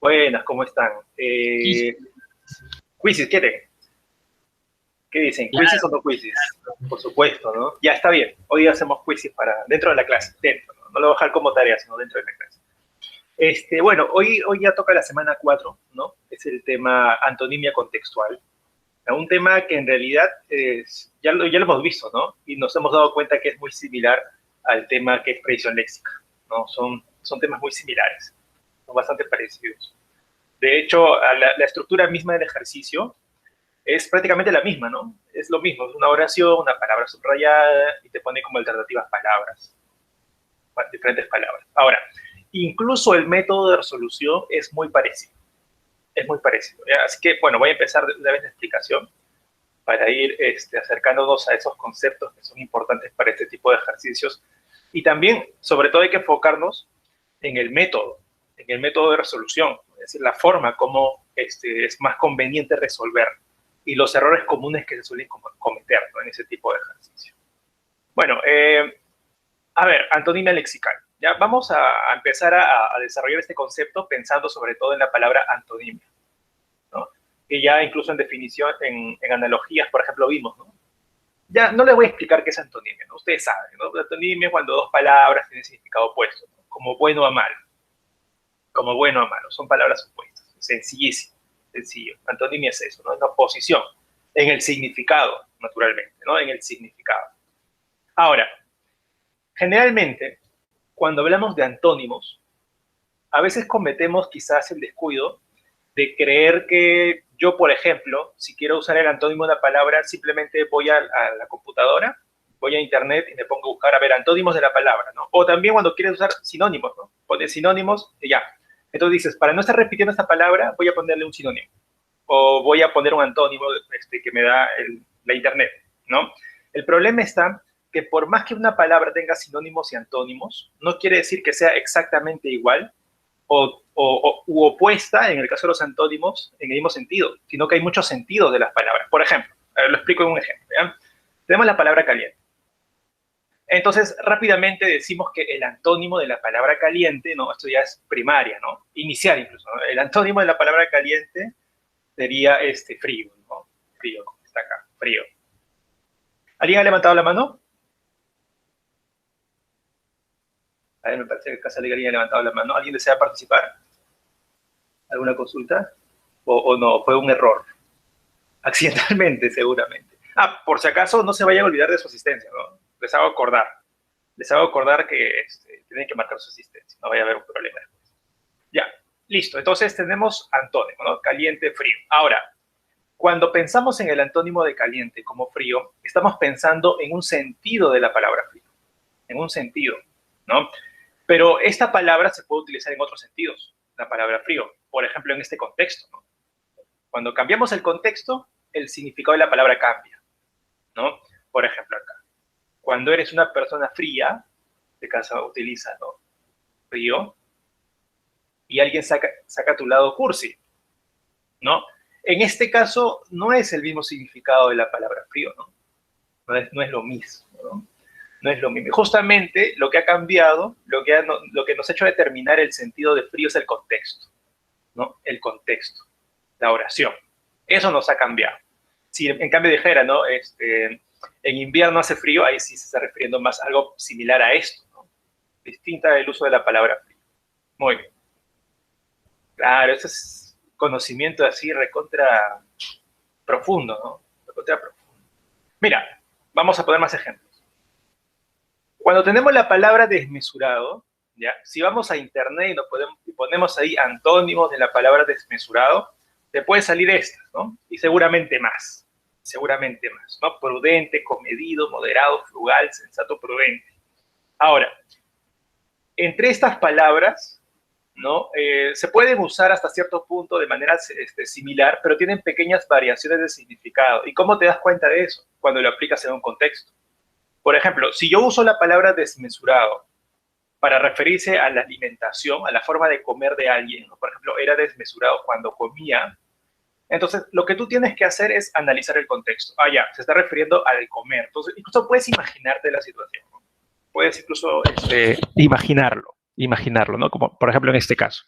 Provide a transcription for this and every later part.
Buenas, ¿cómo están? Sí, Quizzes, ¿qué dicen? ¿Quizzes claro. o no quizzes? Por supuesto, ¿no? Ya está bien. Hoy hacemos quizzes para dentro de la clase, dentro, ¿no? No lo voy a dejar como tarea, sino dentro de la clase. Bueno, hoy ya toca la semana 4, ¿no? Es el tema antonimia contextual. Un tema que en realidad ya lo hemos visto, ¿no? Y nos hemos dado cuenta que es muy similar al tema que es predicción léxica, ¿no? Son temas muy similares, son bastante parecidos. De hecho, la estructura misma del ejercicio es prácticamente la misma, ¿no? Es lo mismo, es una oración, una palabra subrayada y te pone como alternativas palabras, diferentes palabras. Ahora, incluso el método de resolución es muy parecido, es muy parecido. ¿Ya? Así que, bueno, voy a empezar de una vez la explicación para ir acercándonos a esos conceptos que son importantes para este tipo de ejercicios. Y también, sobre todo, hay que enfocarnos en el método de resolución, es decir, la forma como es más conveniente resolver y los errores comunes que se suelen cometer, ¿no? En ese tipo de ejercicio. Bueno, a ver, antonimia lexical. Ya vamos a empezar a desarrollar este concepto pensando sobre todo en la palabra antonimia, ¿no? Que ya incluso en definición, en analogías, por ejemplo, vimos, ¿no? Ya no les voy a explicar qué es antonimia, ¿no? Ustedes saben, ¿no? Antonimia es cuando dos palabras tienen significado opuesto, ¿no? Como bueno a malo, como bueno a malo, son palabras opuestas, sencillísimo, sencillo. Antonimia es eso, ¿no? Es la oposición, en el significado, naturalmente, ¿no? En el significado. Ahora, generalmente, cuando hablamos de antónimos, a veces cometemos quizás el descuido de creer que yo, por ejemplo, si quiero usar el antónimo de una palabra, simplemente voy a la computadora, voy a internet y me pongo a buscar, a ver, antónimos de la palabra, ¿no? O también cuando quieres usar sinónimos, ¿no? Pones sinónimos y ya. Entonces dices, para no estar repitiendo esta palabra, voy a ponerle un sinónimo. O voy a poner un antónimo que me da la internet, ¿no? El problema está que por más que una palabra tenga sinónimos y antónimos, no quiere decir que sea exactamente igual u opuesta, en el caso de los antónimos, en el mismo sentido, sino que hay muchos sentidos de las palabras. Por ejemplo, lo explico en un ejemplo. ¿Ya? Tenemos la palabra caliente. Entonces, rápidamente decimos que el antónimo de la palabra caliente, ¿no? Esto ya es primaria, ¿no? Inicial incluso, ¿no? El antónimo de la palabra caliente sería frío, ¿no? Frío, como está acá, frío. ¿Alguien ha levantado la mano? A ver, me parece que casi alguien ha levantado la mano. ¿Alguien desea participar? ¿Alguna consulta? ¿O no? Fue un error. Accidentalmente, seguramente. Ah, por si acaso, no se vayan a olvidar de su asistencia, ¿no? Les hago acordar. Les hago acordar que tienen que marcar su asistencia. No vaya a haber un problema después. Ya, listo. Entonces tenemos antónimo, ¿no? Caliente, frío. Ahora, cuando pensamos en el antónimo de caliente como frío, estamos pensando en un sentido de la palabra frío. En un sentido, ¿no? Pero esta palabra se puede utilizar en otros sentidos, la palabra frío. Por ejemplo, en este contexto, ¿no? Cuando cambiamos el contexto, el significado de la palabra cambia, ¿no? Por ejemplo, acá. Cuando eres una persona fría, de casa utiliza, ¿no? Frío, y alguien saca tu lado cursi, ¿no? En este caso, no es el mismo significado de la palabra frío, ¿no? No es lo mismo, ¿no? No es lo mismo. Justamente lo que ha cambiado, lo que nos ha hecho determinar el sentido de frío es el contexto, ¿no? El contexto, la oración. Eso nos ha cambiado. Si en cambio dijera, ¿no? En invierno hace frío, ahí sí se está refiriendo más a algo similar a esto, ¿no? Distinta del uso de la palabra frío. Muy bien. Claro, ese es conocimiento así recontra profundo, ¿no? Recontra profundo. Mira, vamos a poner más ejemplos. Cuando tenemos la palabra desmesurado, ¿ya? Si vamos a internet y ponemos ahí antónimos de la palabra desmesurado, te puede salir estas, ¿no? Y seguramente más, ¿no? Prudente, comedido, moderado, frugal, sensato, prudente. Ahora, entre estas palabras, ¿no? Se pueden usar hasta cierto punto de manera similar, pero tienen pequeñas variaciones de significado. ¿Y cómo te das cuenta de eso? Cuando lo aplicas en un contexto. Por ejemplo, si yo uso la palabra desmesurado para referirse a la alimentación, a la forma de comer de alguien, ¿no? Por ejemplo, era desmesurado cuando comía, entonces lo que tú tienes que hacer es analizar el contexto. Ah, ya, se está refiriendo al comer. Entonces, incluso puedes imaginarte la situación, ¿no? Puedes incluso imaginarlo, ¿no? Como por ejemplo en este caso.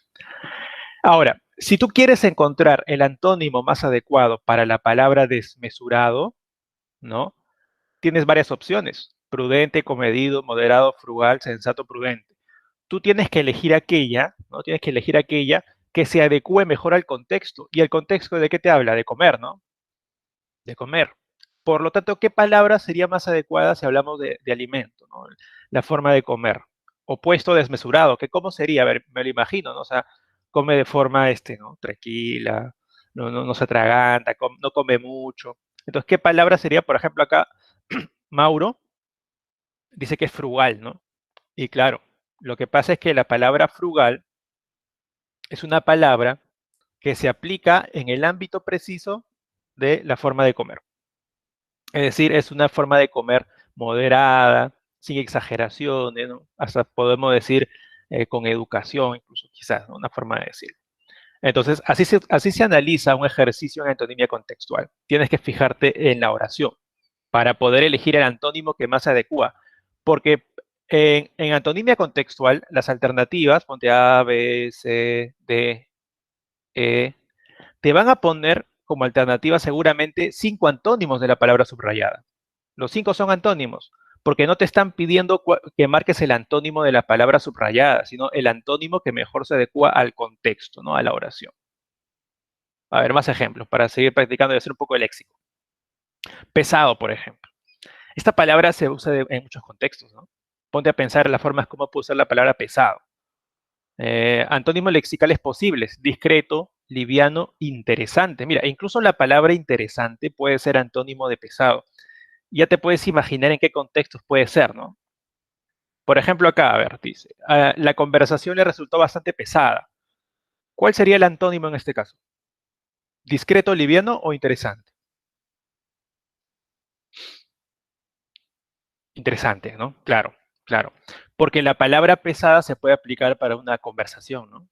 Ahora, Si tú quieres encontrar el antónimo más adecuado para la palabra desmesurado, ¿no? Tienes varias opciones: prudente, comedido, moderado, frugal, sensato, prudente. Tú tienes que elegir aquella, ¿no? Tienes que elegir aquella que se adecue mejor al contexto. ¿Y el contexto de qué te habla? De comer, ¿no? De comer. Por lo tanto, ¿qué palabra sería más adecuada si hablamos de alimento, ¿no? La forma de comer. Opuesto desmesurado, que cómo sería, a ver, me lo imagino, ¿no? O sea, come de forma, ¿no? Tranquila, no se atraganta, no come mucho. Entonces, ¿qué palabra sería, por ejemplo, acá, Mauro dice que es frugal, ¿no? Y claro, lo que pasa es que la palabra frugal es una palabra que se aplica en el ámbito preciso de la forma de comer. Es decir, es una forma de comer moderada, sin exageraciones, ¿no? Hasta podemos decir con educación, incluso quizás, ¿no? Una forma de decir. Entonces, así se analiza un ejercicio en antonimia contextual. Tienes que fijarte en la oración para poder elegir el antónimo que más se adecua. Porque en antonimia contextual, las alternativas, ponte A, B, C, D, E, te van a poner como alternativa seguramente 5 antónimos de la palabra subrayada. Los 5 son antónimos, porque no te están pidiendo que marques el antónimo de la palabra subrayada, sino el antónimo que mejor se adecua al contexto, ¿no? A la oración. A ver, más ejemplos para seguir practicando y hacer un poco de léxico. Pesado, por ejemplo. Esta palabra se usa en muchos contextos, ¿no? Ponte a pensar en las formas como puedo usar la palabra pesado. Antónimos lexicales posibles: discreto, liviano, interesante. Mira, incluso la palabra interesante puede ser antónimo de pesado. Ya te puedes imaginar en qué contextos puede ser, ¿no? Por ejemplo, acá, a ver, dice, la conversación le resultó bastante pesada. ¿Cuál sería el antónimo en este caso? ¿Discreto, liviano o interesante? Interesante, ¿no? Claro, claro. Porque la palabra pesada se puede aplicar para una conversación, ¿no?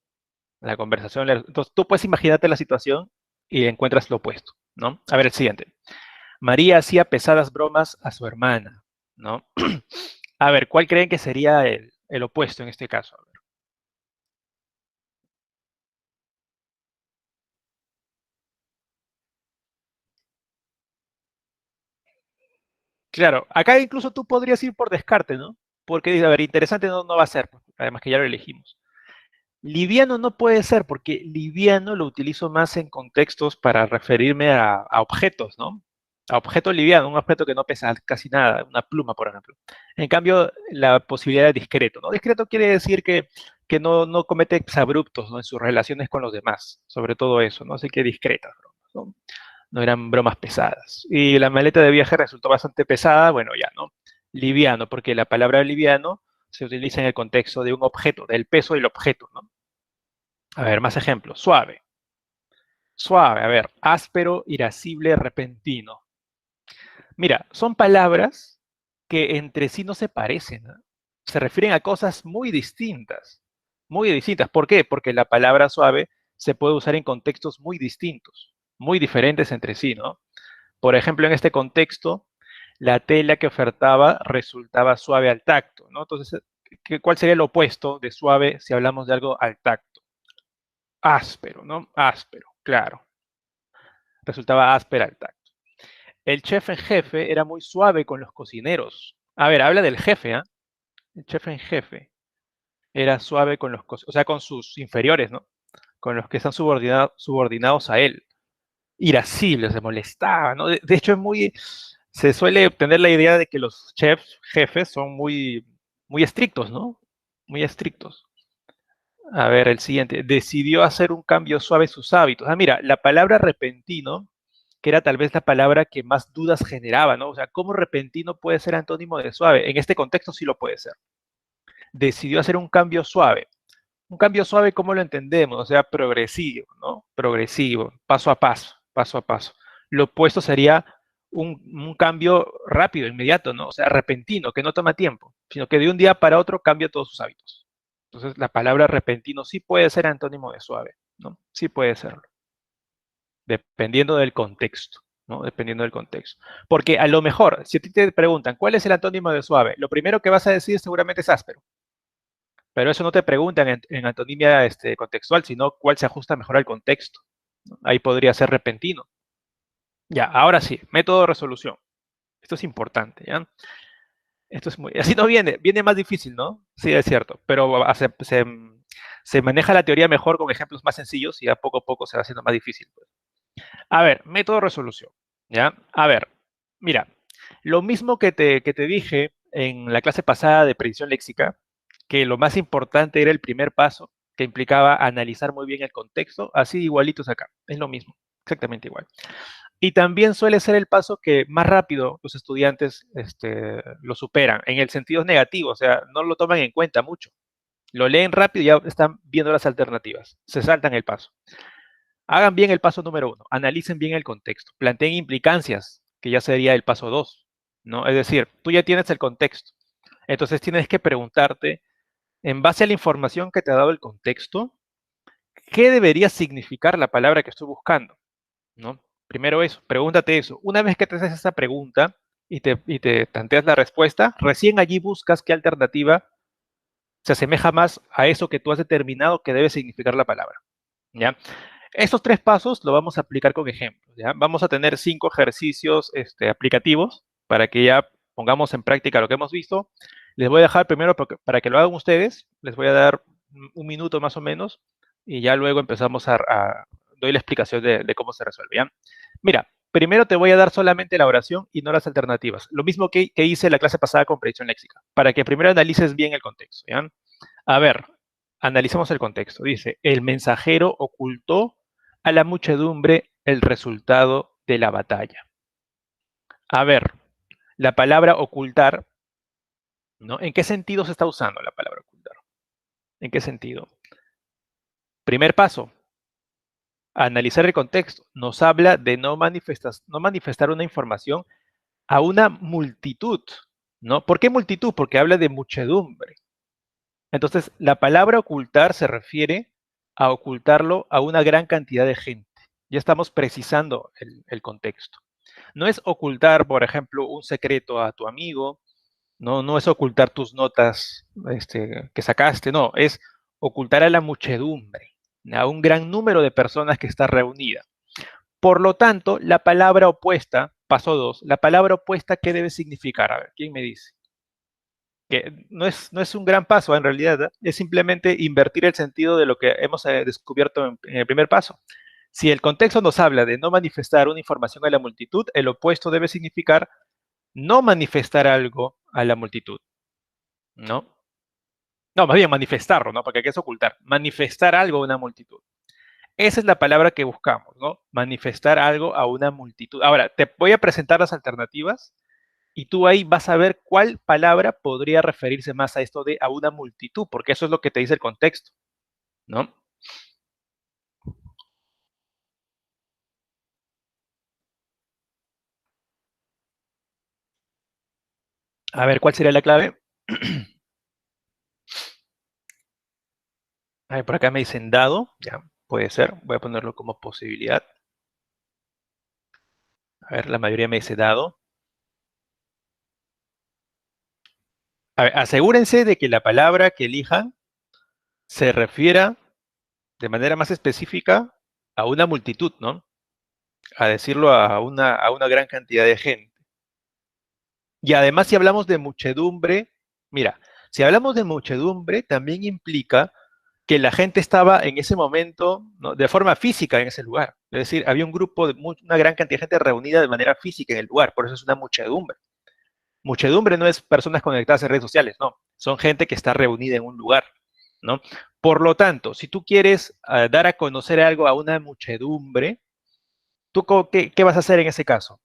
La conversación, entonces tú puedes imaginarte la situación y encuentras lo opuesto, ¿no? A ver el siguiente. María hacía pesadas bromas a su hermana, ¿no? A ver, ¿cuál creen que sería el opuesto en este caso? Claro, acá incluso tú podrías ir por descarte, ¿no? Porque dice, a ver, interesante no va a ser, pues, además que ya lo elegimos. Liviano no puede ser, porque liviano lo utilizo más en contextos para referirme a objetos, ¿no? A objeto liviano, un objeto que no pesa casi nada, una pluma, por ejemplo. En cambio, la posibilidad de discreto, ¿no? Discreto quiere decir que no comete exabruptos, ¿no? En sus relaciones con los demás, sobre todo eso, ¿no? Así que discreta, ¿no? No eran bromas pesadas. Y la maleta de viaje resultó bastante pesada, bueno, ya, ¿no? Liviano, porque la palabra liviano se utiliza en el contexto de un objeto, del peso del objeto, ¿no? A ver, más ejemplos. Suave. Suave, a ver, áspero, irascible, repentino. Mira, son palabras que entre sí no se parecen, ¿no? Se refieren a cosas muy distintas. Muy distintas. ¿Por qué? Porque la palabra suave se puede usar en contextos muy distintos, muy diferentes entre sí, ¿no? Por ejemplo, en este contexto, la tela que ofertaba resultaba suave al tacto, ¿no? Entonces, ¿cuál sería el opuesto de suave si hablamos de algo al tacto? Áspero, ¿no? Áspero, claro. Resultaba áspera al tacto. El chef en jefe era muy suave con los cocineros. A ver, habla del jefe, ¿ah? El chef en jefe era suave con los cocineros, o sea, con sus inferiores, ¿no? Con los que están subordinados a él. Irascible, se molestaba, ¿no? De hecho, se suele obtener la idea de que los chefs, jefes, son muy estrictos, ¿no? Muy estrictos. A ver, el siguiente. Decidió hacer un cambio suave en sus hábitos. Ah, mira, la palabra repentino, que era tal vez la palabra que más dudas generaba, ¿no? O sea, ¿cómo repentino puede ser antónimo de suave? En este contexto sí lo puede ser. Decidió hacer un cambio suave. Un cambio suave, ¿cómo lo entendemos? O sea, progresivo, ¿no? Progresivo, paso a paso, paso a paso. Lo opuesto sería un cambio rápido, inmediato, ¿no? O sea, repentino, que no toma tiempo, sino que de un día para otro cambia todos sus hábitos. Entonces, la palabra repentino sí puede ser antónimo de suave, ¿no? Sí puede serlo, dependiendo del contexto, ¿no? Dependiendo del contexto. Porque a lo mejor, si a ti te preguntan, ¿cuál es el antónimo de suave? Lo primero que vas a decir seguramente es áspero. Pero eso no te preguntan en antonimia contextual, sino cuál se ajusta mejor al contexto. Ahí podría ser repentino. Ya, ahora sí, método de resolución. Esto es importante, ¿ya? Esto es muy... Así no viene más difícil, ¿no? Sí, es cierto, pero se maneja la teoría mejor con ejemplos más sencillos y a poco se va haciendo más difícil, pues. A ver, método de resolución, ¿ya? A ver, mira, lo mismo que te dije en la clase pasada de predicción léxica, que lo más importante era el primer paso, que implicaba analizar muy bien el contexto, así igualitos acá, es lo mismo, exactamente igual. Y también suele ser el paso que más rápido los estudiantes lo superan, en el sentido negativo, o sea, no lo toman en cuenta mucho. Lo leen rápido y ya están viendo las alternativas, se saltan el paso. Hagan bien el paso número 1, analicen bien el contexto, planteen implicancias, que ya sería el paso 2, ¿no? Es decir, tú ya tienes el contexto, entonces tienes que preguntarte, en base a la información que te ha dado el contexto, ¿qué debería significar la palabra que estoy buscando? ¿No? Primero eso, pregúntate eso. Una vez que te haces esa pregunta y te planteas la respuesta, recién allí buscas qué alternativa se asemeja más a eso que tú has determinado que debe significar la palabra, ¿ya? Estos 3 pasos lo vamos a aplicar con ejemplos, ¿ya? Vamos a tener 5 ejercicios aplicativos para que ya pongamos en práctica lo que hemos visto. Les voy a dejar primero para que lo hagan ustedes, les voy a dar un minuto más o menos y ya luego empezamos doy la explicación de cómo se resuelve, ¿ya? Mira, primero te voy a dar solamente la oración y no las alternativas. Lo mismo que hice la clase pasada con predicción léxica, para que primero analices bien el contexto, ¿ya? A ver, analicemos el contexto. Dice, el mensajero ocultó a la muchedumbre el resultado de la batalla. A ver, la palabra ocultar, ¿no? ¿En qué sentido se está usando la palabra ocultar? ¿En qué sentido? Primer paso, analizar el contexto. Nos habla de no manifestar una información a una multitud, ¿no? ¿Por qué multitud? Porque habla de muchedumbre. Entonces, la palabra ocultar se refiere a ocultarlo a una gran cantidad de gente. Ya estamos precisando el contexto. No es ocultar, por ejemplo, un secreto a tu amigo, no es ocultar tus notas que sacaste, no, es ocultar a la muchedumbre, a un gran número de personas que está reunida. Por lo tanto, la palabra opuesta, paso 2, la palabra opuesta, ¿qué debe significar? A ver, ¿quién me dice? Que no es un gran paso en realidad, ¿eh? Es simplemente invertir el sentido de lo que hemos descubierto en el primer paso. Si el contexto nos habla de no manifestar una información a la multitud, el opuesto debe significar no manifestar algo a la multitud, ¿no? No, más bien manifestarlo, ¿no? Porque aquí es ocultar. Manifestar algo a una multitud. Esa es la palabra que buscamos, ¿no? Manifestar algo a una multitud. Ahora, te voy a presentar las alternativas y tú ahí vas a ver cuál palabra podría referirse más a esto de a una multitud, porque eso es lo que te dice el contexto, ¿no? A ver, ¿cuál sería la clave? A ver, por acá me dicen dado, ya, puede ser, voy a ponerlo como posibilidad. A ver, la mayoría me dice dado. A ver, asegúrense de que la palabra que elijan se refiera de manera más específica a una multitud, ¿no? A decirlo a una gran cantidad de gente. Y además, si hablamos de muchedumbre, mira, si hablamos de muchedumbre, también implica que la gente estaba en ese momento, ¿no?, de forma física en ese lugar. Es decir, había un grupo, una gran cantidad de gente reunida de manera física en el lugar, por eso es una muchedumbre. Muchedumbre no es personas conectadas en redes sociales, no, son gente que está reunida en un lugar, ¿no? Por lo tanto, si tú quieres dar a conocer algo a una muchedumbre, ¿tú qué vas a hacer en ese caso?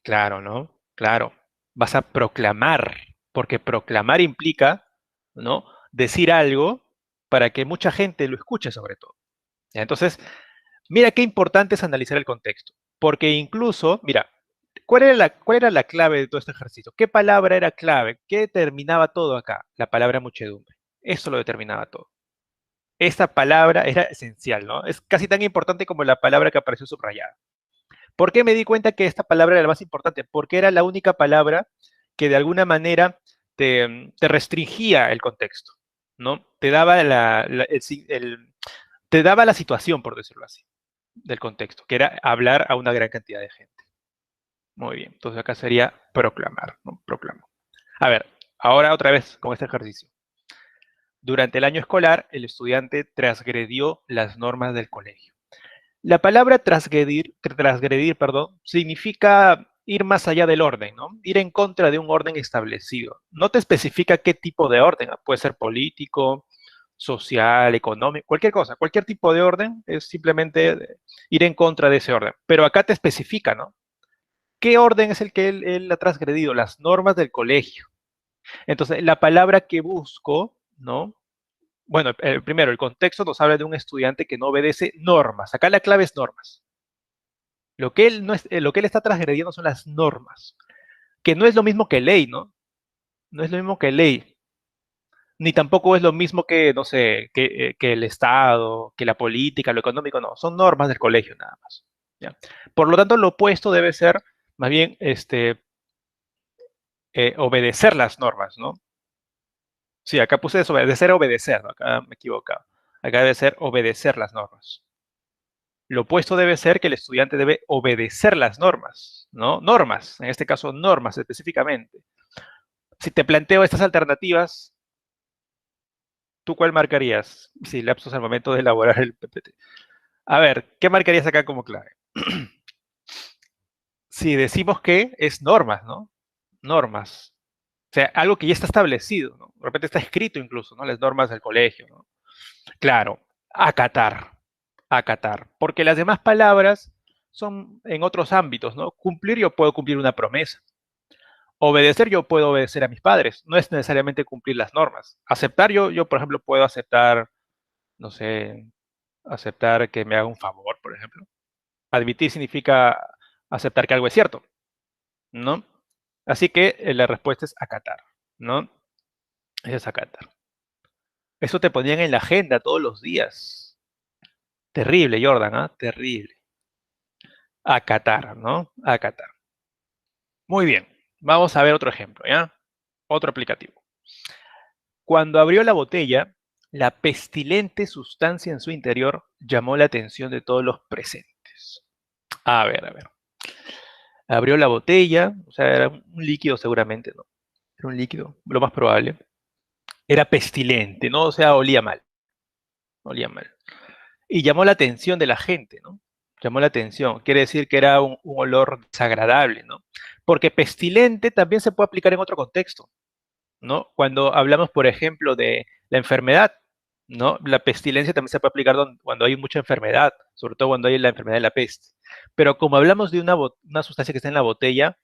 Claro, ¿no? Claro, vas a proclamar, porque proclamar implica, ¿no?, decir algo para que mucha gente lo escuche sobre todo. ¿Ya? Entonces, mira qué importante es analizar el contexto, porque incluso, mira, ¿cuál era la clave de todo este ejercicio? ¿Qué palabra era clave? ¿Qué determinaba todo acá? La palabra muchedumbre. Eso lo determinaba todo. Esta palabra era esencial, ¿no? Es casi tan importante como la palabra que apareció subrayada. ¿Por qué me di cuenta que esta palabra era la más importante? Porque era la única palabra que de alguna manera te restringía el contexto. ¿no? Te daba te daba la situación, por decirlo así, del contexto, que era hablar a una gran cantidad de gente. Muy bien, entonces acá sería proclamar, ¿no? Proclamo. A ver, ahora otra vez con este ejercicio. Durante el año escolar, el estudiante transgredió las normas del colegio. La palabra transgredir, perdón, significa ir más allá del orden, ¿no? Ir en contra de un orden establecido. No te especifica qué tipo de orden, ¿no? Puede ser político, social, económico, cualquier cosa, cualquier tipo de orden es simplemente ir en contra de ese orden. Pero acá te especifica, ¿no? ¿Qué orden es el que él ha transgredido? Las normas del colegio. Entonces, la palabra que busco, ¿no? Bueno, primero, el contexto nos habla de un estudiante que no obedece normas. Acá la clave es normas. Lo que él, no es, lo que él está transgrediendo son las normas, que no es lo mismo que ley, ¿no? No es lo mismo que ley, ni tampoco es lo mismo que, no sé, que el Estado, que la política, lo económico, no. Son normas del colegio nada más. ¿Ya? Por lo tanto, lo opuesto debe ser, más bien, obedecer las normas, ¿no? Sí, acá puse desobedecer a obedecer, ¿no? Acá me he equivocado. Acá debe ser obedecer las normas. Lo opuesto debe ser que el estudiante debe obedecer las normas, ¿no? Normas, en este caso normas específicamente. Si te planteo estas alternativas, ¿tú cuál marcarías? Sí, lapsos al momento de elaborar el PPT. A ver, ¿qué marcarías acá como clave? Si decimos que es normas, ¿no? Normas. O sea, algo que ya está establecido, ¿no? De repente está escrito incluso, ¿no? Las normas del colegio, ¿no? Claro, acatar, acatar. Porque las demás palabras son en otros ámbitos, ¿no? Cumplir, yo puedo cumplir una promesa. Obedecer, yo puedo obedecer a mis padres. No es necesariamente cumplir las normas. Aceptar, yo por ejemplo, puedo aceptar, no sé, aceptar que me haga un favor, por ejemplo. Admitir significa aceptar que algo es cierto, ¿no? Así que la respuesta es acatar, ¿no? Eso es acatar. Eso te ponían en la agenda todos los días. Terrible, Jordan, ¿ah? Terrible. Acatar, ¿no? Acatar. Muy bien. Vamos a ver otro ejemplo, ¿ya? Otro aplicativo. Cuando abrió la botella, la pestilente sustancia en su interior llamó la atención de todos los presentes. A ver, a ver. Abrió la botella, o sea, era un líquido seguramente, ¿no? Era un líquido, lo más probable. Era pestilente, ¿no? O sea, olía mal, olía mal. Y llamó la atención de la gente, ¿no? Llamó la atención. Quiere decir que era un olor desagradable, ¿no? Porque pestilente también se puede aplicar en otro contexto, ¿no? Cuando hablamos, por ejemplo, de la enfermedad, ¿no? La pestilencia también se puede aplicar cuando hay mucha enfermedad, sobre todo cuando hay la enfermedad de la peste. Pero como hablamos de una sustancia que está en la botella,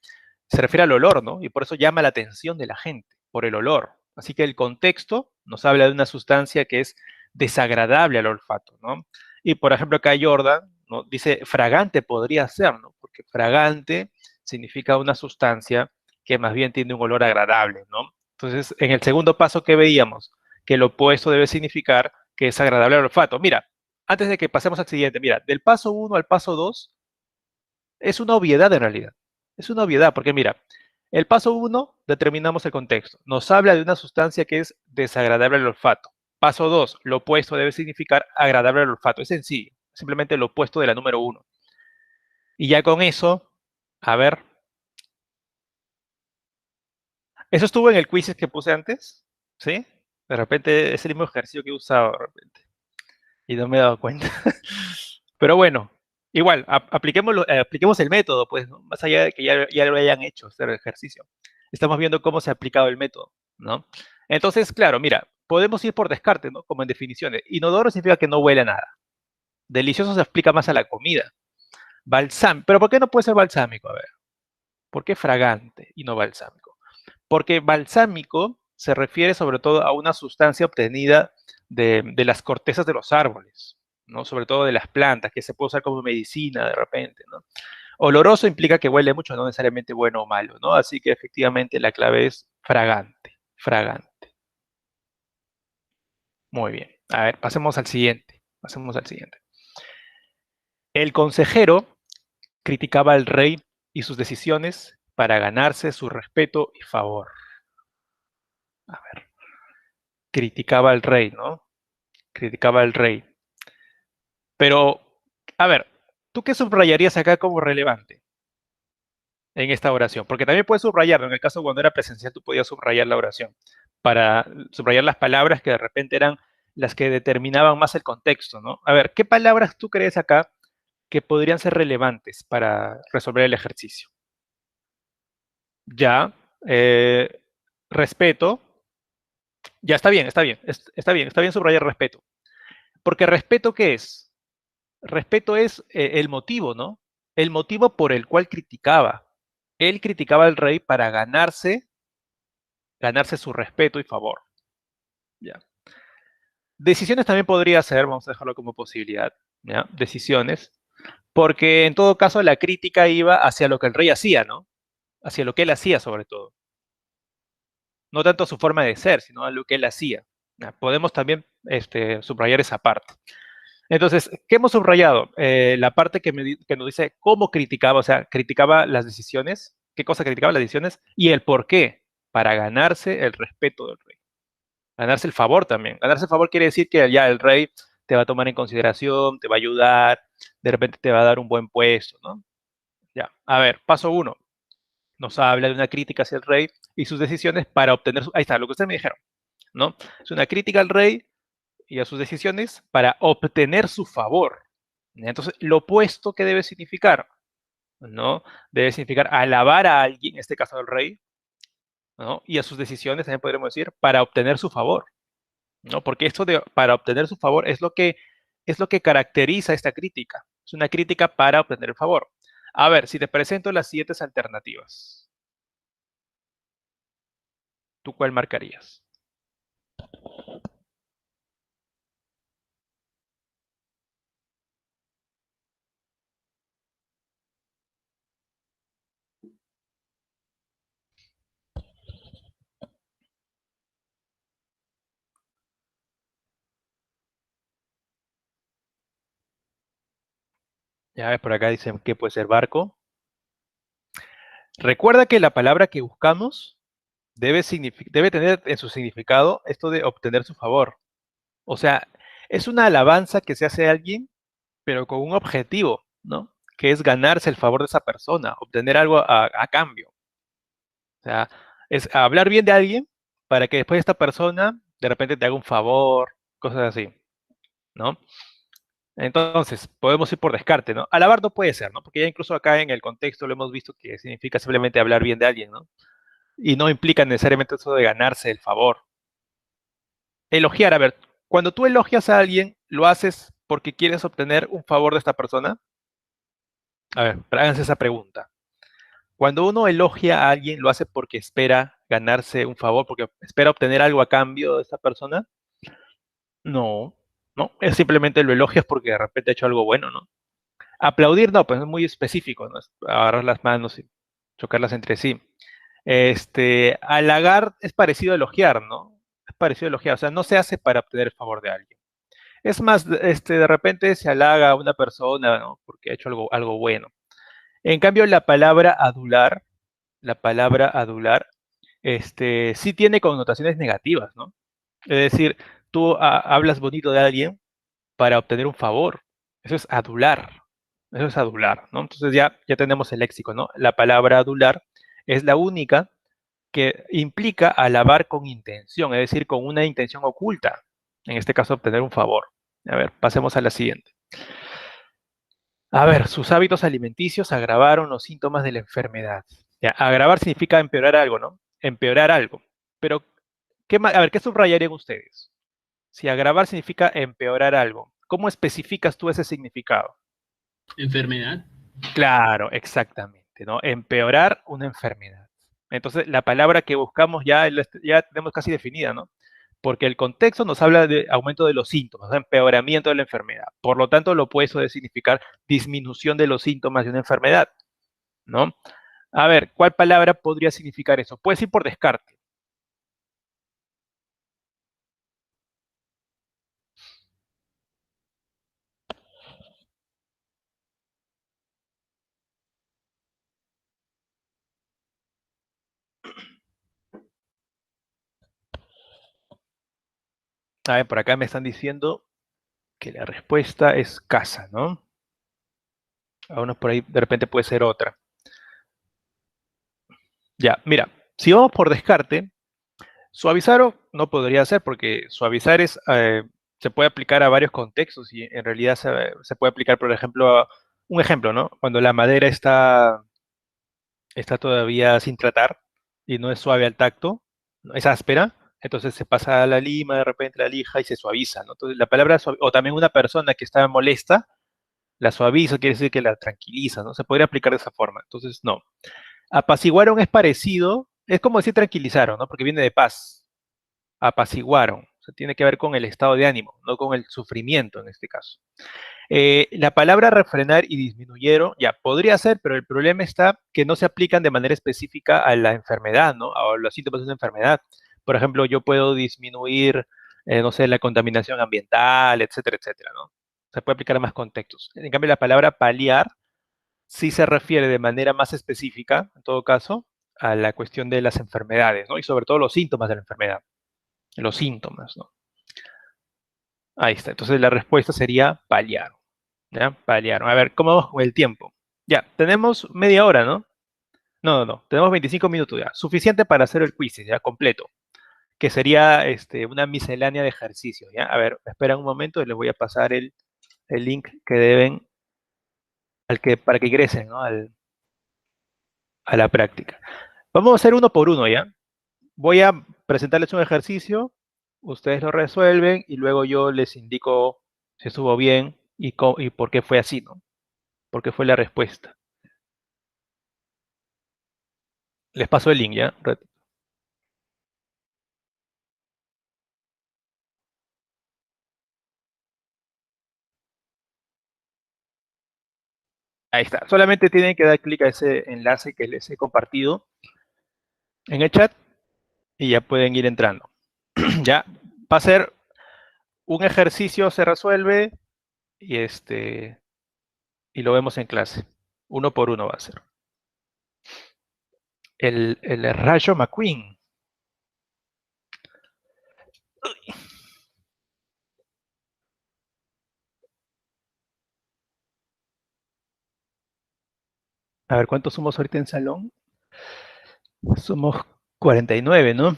se refiere al olor, ¿no? Y por eso llama la atención de la gente, por el olor. Así que el contexto nos habla de una sustancia que es desagradable al olfato, ¿no? Y por ejemplo, acá Jordan, ¿no? Dice fragante podría ser, ¿no? Porque fragante significa una sustancia que más bien tiene un olor agradable, ¿no? Entonces, en el segundo paso que veíamos, que lo opuesto debe significar que es agradable al olfato. Mira, antes de que pasemos al siguiente, mira, del paso 1 al paso 2 es una obviedad en realidad. Es una obviedad, porque mira, el paso 1 determinamos el contexto. Nos habla de una sustancia que es desagradable al olfato. Paso 2, lo opuesto debe significar agradable al olfato. Es sencillo, simplemente lo opuesto de la número 1. Y ya con eso, a ver, eso estuvo en el quiz que puse antes, ¿sí? De repente es el mismo ejercicio que he usado de repente. Y no me he dado cuenta. Pero bueno, igual, apliquemos el método, pues, ¿no? Más allá de que ya lo hayan hecho, este ejercicio. Estamos viendo cómo se ha aplicado el método, ¿no? Entonces, claro, mira, podemos ir por descarte, ¿no? Como en definiciones. Inodoro significa que no huele a nada. Delicioso se aplica más a la comida. Balsámico, pero ¿por qué no puede ser balsámico? A ver, ¿por qué fragante y no balsámico? Porque balsámico se refiere sobre todo a una sustancia obtenida de las cortezas de los árboles, ¿no? Sobre todo de las plantas, que se puede usar como medicina de repente, ¿no? Oloroso implica que huele mucho, no necesariamente bueno o malo, ¿no? Así que efectivamente la clave es fragante, fragante. Muy bien. A ver, pasemos al siguiente. Pasemos al siguiente. El consejero criticaba al rey y sus decisiones para ganarse su respeto y favor. A ver. criticaba al rey, ¿no? Criticaba al rey. Pero, a ver, ¿tú qué subrayarías acá como relevante en esta oración? Porque también puedes subrayarlo. En el caso cuando era presencial, tú podías subrayar la oración para subrayar las palabras que de repente eran las que determinaban más el contexto, ¿no? A ver, ¿qué palabras tú crees acá que podrían ser relevantes para resolver el ejercicio? Ya, respeto, ya está bien, está bien, está bien subrayar respeto. Porque respeto, ¿qué es? Respeto es el motivo, ¿no? El motivo por el cual criticaba. Él criticaba al rey para ganarse su respeto y favor. ¿Ya? Decisiones también podría ser, vamos a dejarlo como posibilidad, ¿ya? Decisiones, porque en todo caso la crítica iba hacia lo que el rey hacía, ¿no? Hacia lo que él hacía sobre todo. No tanto a su forma de ser, sino a lo que él hacía. ¿Ya? Podemos también subrayar esa parte. Entonces, ¿qué hemos subrayado? La parte que nos dice cómo criticaba, o sea, criticaba las decisiones, qué cosa criticaba las decisiones y el por qué, para ganarse el respeto del rey. Ganarse el favor también. Ganarse el favor quiere decir que ya el rey te va a tomar en consideración, te va a ayudar, de repente te va a dar un buen puesto, ¿no? Ya. A ver, paso uno. Nos habla de una crítica hacia el rey y sus decisiones para obtener Ahí está, lo que ustedes me dijeron, ¿no? Es una crítica al rey y a sus decisiones para obtener su favor. Entonces, lo opuesto, ¿qué debe significar? ¿No? Debe significar alabar a alguien, en este caso al rey, ¿no? Y a sus decisiones, también podríamos decir, para obtener su favor, ¿no? Porque esto de para obtener su favor es lo que caracteriza esta crítica. Es una crítica para obtener el favor. A ver, si te presento las siguientes alternativas, ¿tú cuál marcarías? Ya ves, por acá dicen que puede ser barco. Recuerda que la palabra que buscamos debe tener en su significado esto de obtener su favor. O sea, es una alabanza que se hace a alguien, pero con un objetivo, ¿no? Que es ganarse el favor de esa persona, obtener algo a cambio. O sea, es hablar bien de alguien para que después esta persona de repente te haga un favor, cosas así, ¿no? Entonces, podemos ir por descarte, ¿no? Alabar no puede ser, ¿no? Porque ya incluso acá en el contexto lo hemos visto que significa simplemente hablar bien de alguien, ¿no? Y no implica necesariamente eso de ganarse el favor. Elogiar, a ver, cuando tú elogias a alguien, ¿lo haces porque quieres obtener un favor de esta persona? A ver, háganse esa pregunta. Cuando uno elogia a alguien, ¿lo hace porque espera ganarse un favor, porque espera obtener algo a cambio de esta persona? No, no, es simplemente lo elogias porque de repente ha hecho algo bueno, ¿no? Aplaudir, no, pues es muy específico, ¿no? Es agarrar las manos y chocarlas entre sí. Halagar es parecido a elogiar, ¿no? Es parecido a elogiar, o sea, no se hace para obtener el favor de alguien. Es más, de repente se halaga a una persona, ¿no? Porque ha hecho algo bueno. En cambio, la palabra adular, sí tiene connotaciones negativas, ¿no? Es decir, tú hablas bonito de alguien para obtener un favor. Eso es adular. Eso es adular, ¿no? Entonces ya tenemos el léxico, ¿no? La palabra adular es la única que implica alabar con intención, es decir, con una intención oculta. En este caso, obtener un favor. A ver, pasemos a la siguiente. A ver, sus hábitos alimenticios agravaron los síntomas de la enfermedad. Ya, agravar significa empeorar algo, ¿no? Empeorar algo. Pero, a ver, ¿qué subrayarían ustedes? Si agravar significa empeorar algo, ¿cómo especificas tú ese significado? Enfermedad. Claro, exactamente, ¿no? Empeorar una enfermedad. Entonces, la palabra que buscamos ya tenemos casi definida, ¿no? Porque el contexto nos habla de aumento de los síntomas, ¿no? Empeoramiento de la enfermedad. Por lo tanto, lo opuesto de significar disminución de los síntomas de una enfermedad, ¿no? A ver, ¿cuál palabra podría significar eso? Puedes ir por descarte. A ver, por acá me están diciendo que la respuesta es casa, ¿no? A unos por ahí de repente puede ser otra. Ya, mira, si vamos por descarte, suavizar no podría ser porque suavizar se puede aplicar a varios contextos y en realidad se puede aplicar, por ejemplo, un ejemplo, ¿no? Cuando la madera está todavía sin tratar y no es suave al tacto, ¿no? Es áspera, entonces se pasa a la lima, de repente la lija y se suaviza, ¿no? Entonces la palabra o también una persona que está molesta, la suaviza, quiere decir que la tranquiliza, ¿no? Se podría aplicar de esa forma. Entonces, no. Apaciguaron es parecido, es como decir tranquilizaron, ¿no? Porque viene de paz. Apaciguaron. O sea, tiene que ver con el estado de ánimo, no con el sufrimiento en este caso. La palabra refrenar y disminuyeron, ya podría ser, pero el problema está que no se aplican de manera específica a la enfermedad, ¿no? A los síntomas de una enfermedad. Por ejemplo, yo puedo disminuir, no sé, la contaminación ambiental, etcétera, etcétera, ¿no? Se puede aplicar a más contextos. En cambio, la palabra paliar sí se refiere de manera más específica, en todo caso, a la cuestión de las enfermedades, ¿no? Y sobre todo los síntomas de la enfermedad. Los síntomas, ¿no? Ahí está. Entonces la respuesta sería paliar. ¿Ya? Paliaron. A ver, ¿cómo vamos con el tiempo? Ya, tenemos media hora, ¿no? No, no, no. Tenemos 25 minutos ya. Suficiente para hacer el quiz, ya, completo. Que sería una miscelánea de ejercicios, ¿ya? A ver, espera un momento y les voy a pasar el link que deben, para que ingresen, ¿no? A la práctica. Vamos a hacer uno por uno, ¿ya? Voy a presentarles un ejercicio, ustedes lo resuelven y luego yo les indico si estuvo bien y por qué fue así, ¿no? Por qué fue la respuesta. Les paso el link, ¿ya? Ahí está. Solamente tienen que dar clic a ese enlace que les he compartido en el chat y ya pueden ir entrando. Ya va a ser un ejercicio, se resuelve y y lo vemos en clase. Uno por uno va a ser. El rayo McQueen. A ver, ¿cuántos somos ahorita en salón? Somos 49, ¿no?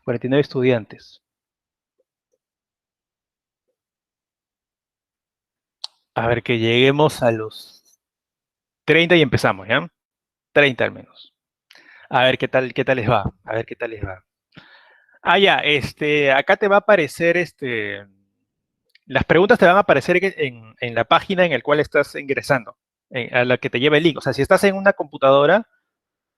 49 estudiantes. A ver, que lleguemos a los 30 y empezamos, ¿ya? 30 al menos. A ver qué tal les va. A ver qué tal les va. Ah, ya, acá te va a aparecer, las preguntas te van a aparecer en la página en la cual estás ingresando, a la que te lleva el link. O sea, si estás en una computadora,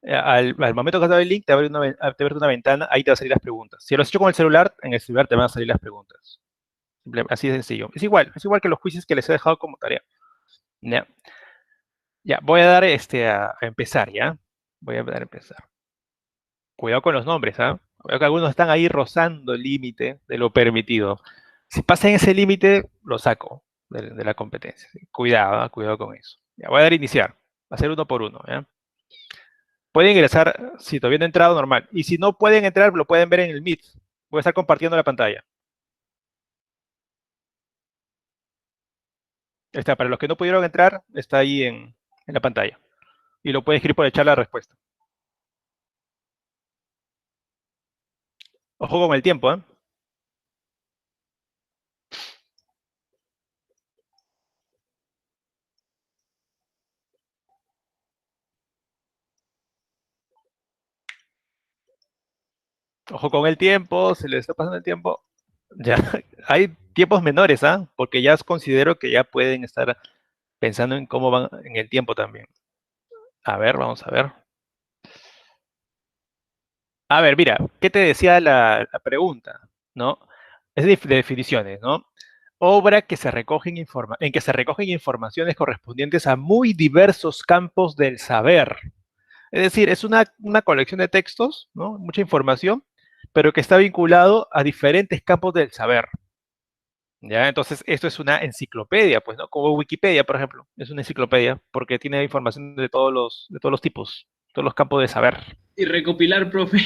al momento que te da el link, te abre te abre una ventana, ahí te van a salir las preguntas. Si lo has hecho con el celular, en el celular te van a salir las preguntas. Así de sencillo. Es igual que los quizzes que les he dejado como tarea. Ya, ya voy a dar a empezar, ¿ya? Voy a dar a empezar. Cuidado con los nombres, ¿ah? Veo que algunos están ahí rozando el límite de lo permitido. Si pasan ese límite, lo saco de la competencia. Cuidado, ¿ah? Cuidado con eso. Ya, voy a dar a iniciar. Va a ser uno por uno, ¿ya? Pueden ingresar, si todavía no han entrado, normal. Y si no pueden entrar, lo pueden ver en el Meet. Voy a estar compartiendo la pantalla. Está, para los que no pudieron entrar, está ahí en la pantalla. Y lo pueden escribir por echar la respuesta. Ojo con el tiempo, ¿eh? Ojo con el tiempo, se les está pasando el tiempo. Ya, hay tiempos menores, ¿ah? Porque ya considero que ya pueden estar pensando en cómo van en el tiempo también. A ver, vamos a ver. A ver, mira, ¿qué te decía la pregunta? ¿No? Es de definiciones, ¿no? Obra que se recogen en que se recogen informaciones correspondientes a muy diversos campos del saber. Es decir, es una colección de textos, ¿no? Mucha información, pero que está vinculado a diferentes campos del saber. ¿Ya? Entonces, esto es una enciclopedia, pues, ¿no? Como Wikipedia, por ejemplo. Es una enciclopedia porque tiene información de todos los tipos, todos los campos de saber. Y recopilar, profe.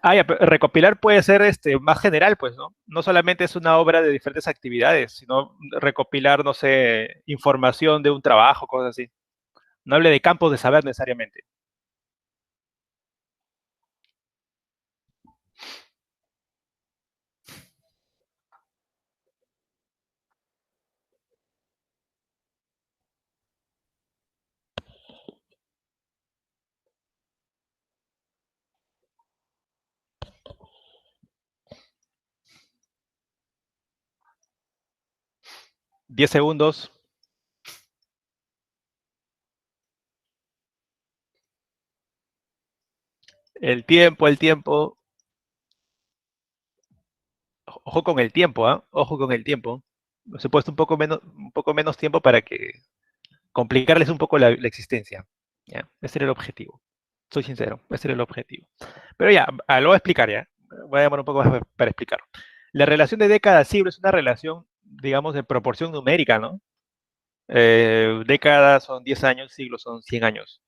Ya, pero recopilar puede ser más general, pues, ¿no? No solamente es una obra de diferentes actividades, sino recopilar, no sé, información de un trabajo, cosas así. No hable de campos de saber necesariamente. Diez segundos. El tiempo, el tiempo. Ojo con el tiempo, ¿ah? Ojo con el tiempo. Se ha puesto un poco menos tiempo para que complicarles un poco la existencia. ¿Ya? Ese era el objetivo. Soy sincero, ese era el objetivo. Pero ya, lo voy a explicar ya. Voy a demorar un poco más para explicarlo. La relación de década-siglo es una relación, digamos, de proporción numérica, ¿no? Décadas son 10 años, siglos son 100 años.